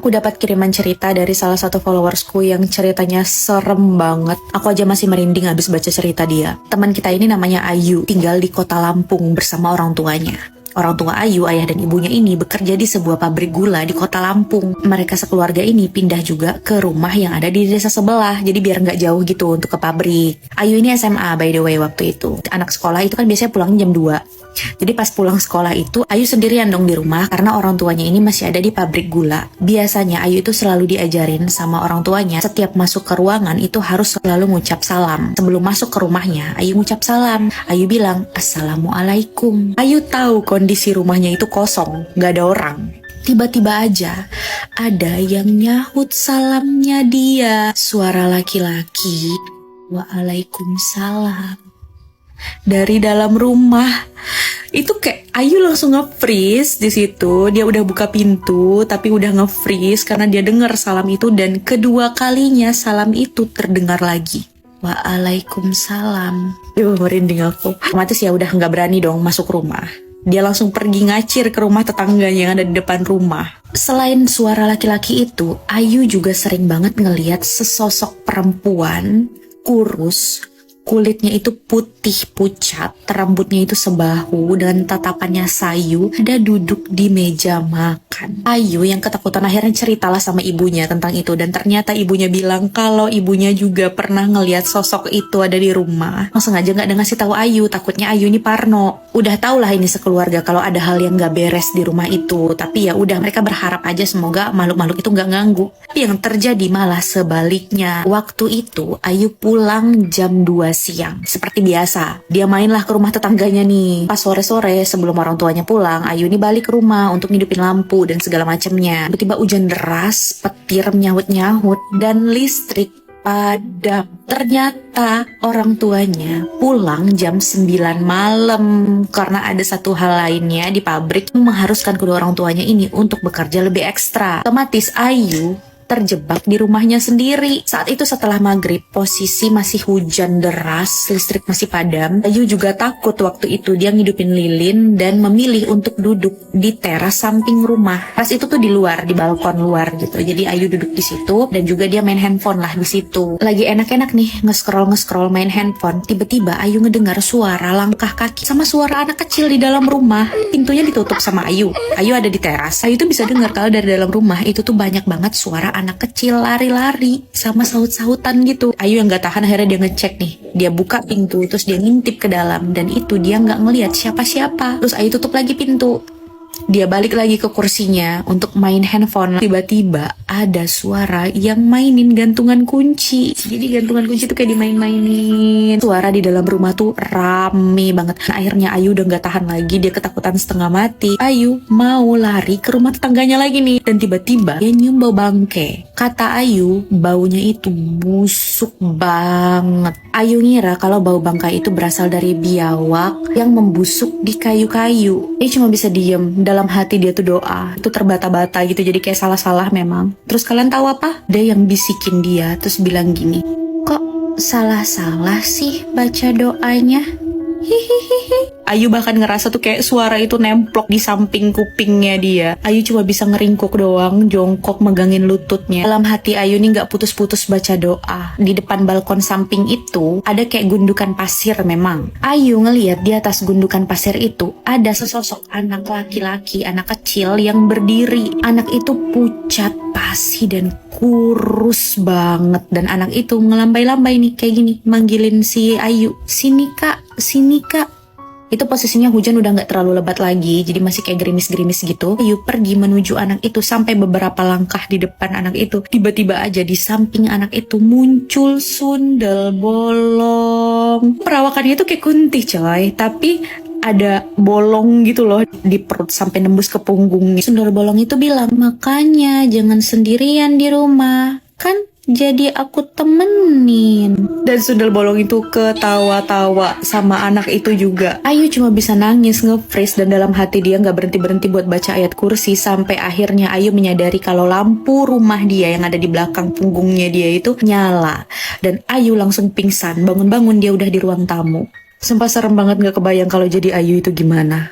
Aku dapat kiriman cerita dari salah satu followersku yang ceritanya serem banget. Aku aja masih merinding habis baca cerita dia. Teman kita ini namanya Ayu, tinggal di kota Lampung bersama orang tuanya. Orang tua Ayu, ayah dan ibunya ini bekerja di sebuah pabrik gula di kota Lampung. Mereka sekeluarga ini pindah juga ke rumah yang ada di desa sebelah, jadi biar nggak jauh gitu untuk ke pabrik. Ayu ini SMA by the way waktu itu. Anak sekolah itu kan biasanya pulang jam 2. Jadi pas pulang sekolah itu, Ayu sendirian dong di rumah karena orang tuanya ini masih ada di pabrik gula. Biasanya Ayu itu selalu diajarin sama orang tuanya, setiap masuk ke ruangan itu harus selalu ngucap salam. Sebelum masuk ke rumahnya, Ayu ngucap salam. Ayu bilang, "Assalamualaikum." Ayu tahu kondisi rumahnya itu kosong, gak ada orang. Tiba-tiba aja ada yang nyahut salamnya dia. Suara laki-laki, "Waalaikumsalam." Dari dalam rumah. Itu kayak Ayu langsung nge-freeze di situ. Dia udah buka pintu tapi udah nge-freeze karena dia dengar salam itu, dan kedua kalinya salam itu terdengar lagi. Waalaikumsalam. Merinding aku. Otomatis ya udah nggak berani dong masuk rumah. Dia langsung pergi ngacir ke rumah tetangganya yang ada di depan rumah. Selain suara laki-laki itu, Ayu juga sering banget ngelihat sesosok perempuan kurus. Kulitnya itu putih pucat, rambutnya itu sebahu, dan tatapannya sayu, ada duduk di meja makan. Ayu yang ketakutan akhirnya ceritalah sama ibunya tentang itu, dan ternyata ibunya bilang kalau ibunya juga pernah ngelihat sosok itu ada di rumah. Langsung aja nggak ada ngasih tahu Ayu, takutnya Ayu ini parno. Udah tau lah ini sekeluarga kalau ada hal yang nggak beres di rumah itu, tapi ya udah mereka berharap aja semoga makhluk-makhluk itu nggak ganggu. Tapi yang terjadi malah sebaliknya. Waktu itu Ayu pulang jam 2 siang. Seperti biasa, dia mainlah ke rumah tetangganya nih. Pas sore-sore sebelum orang tuanya pulang, Ayu ini balik ke rumah untuk ngidupin lampu dan segala macamnya. Tiba-tiba hujan deras, petir menyahut-nyahut, dan listrik padam. Ternyata orang tuanya pulang jam 9 malam karena ada satu hal lainnya di pabrik yang mengharuskan kedua orang tuanya ini untuk bekerja lebih ekstra. Otomatis Ayu terjebak di rumahnya sendiri. Saat itu setelah maghrib, posisi masih hujan deras, listrik masih padam. Ayu juga takut waktu itu. Dia ngidupin lilin dan memilih untuk duduk di teras samping rumah. Pas itu tuh di luar, di balkon luar gitu. Jadi Ayu duduk di situ dan juga dia main handphone lah di situ. Lagi enak-enak nih nge-scroll main handphone. Tiba-tiba Ayu ngedengar suara langkah kaki sama suara anak kecil di dalam rumah. Pintunya ditutup sama Ayu. Ayu ada di teras. Ayu tuh bisa dengar kalau dari dalam rumah itu tuh banyak banget suara anak kecil lari-lari sama saut-sautan gitu. Ayu yang gak tahan akhirnya dia ngecek nih. Dia buka pintu terus dia ngintip ke dalam, dan itu dia gak ngelihat siapa-siapa. Terus Ayu tutup lagi pintu. Dia balik lagi ke kursinya untuk main handphone. Tiba-tiba ada suara yang mainin gantungan kunci. Jadi gantungan kunci tuh kayak dimain-mainin. Suara di dalam rumah tuh rame banget. Nah, akhirnya Ayu udah gak tahan lagi. Dia ketakutan setengah mati. Ayu mau lari ke rumah tetangganya lagi nih. Dan tiba-tiba dia nyium bau bangke. Kata Ayu, baunya itu busuk banget. Ayu ngira kalau bau bangkai itu berasal dari biawak yang membusuk di kayu-kayu. Dia cuma bisa diem. Dalam hati dia tuh doa. Itu terbata-bata gitu, jadi kayak salah-salah memang. Terus kalian tahu apa? Ada yang bisikin dia, terus bilang gini, "Kok salah-salah sih baca doanya?" Hihihihi. Ayu bahkan ngerasa tuh kayak suara itu nemplok di samping kupingnya dia. Ayu cuma bisa ngeringkuk doang, jongkok megangin lututnya. Dalam hati Ayu nih gak putus-putus baca doa. Di depan balkon samping itu ada kayak gundukan pasir memang. Ayu ngeliat di atas gundukan pasir itu ada sesosok anak laki-laki, anak kecil yang berdiri. Anak itu pucat, pasi, dan kurus banget. Dan anak itu ngelambai-lambai nih kayak gini, manggilin si Ayu, "Sini kak, sini kak." Itu posisinya hujan udah gak terlalu lebat lagi, jadi masih kayak gerimis-gerimis gitu. Ayu pergi menuju anak itu sampai beberapa langkah di depan anak itu. Tiba-tiba aja di samping anak itu muncul sundel bolong. Perawakannya itu kayak kunti coy, tapi ada bolong gitu loh di perut sampai nembus ke punggungnya. Sundel bolong itu bilang, "Makanya jangan sendirian di rumah, kan jadi aku temenin." Dan sundel bolong itu ketawa-tawa sama anak itu juga. Ayu cuma bisa nangis, nge-freeze, dan dalam hati dia gak berhenti-berhenti buat baca ayat kursi. Sampai akhirnya Ayu menyadari kalau lampu rumah dia yang ada di belakang punggungnya dia itu nyala. Dan Ayu langsung pingsan. Bangun-bangun dia udah di ruang tamu. Sumpah serem banget, gak kebayang kalau jadi Ayu itu gimana.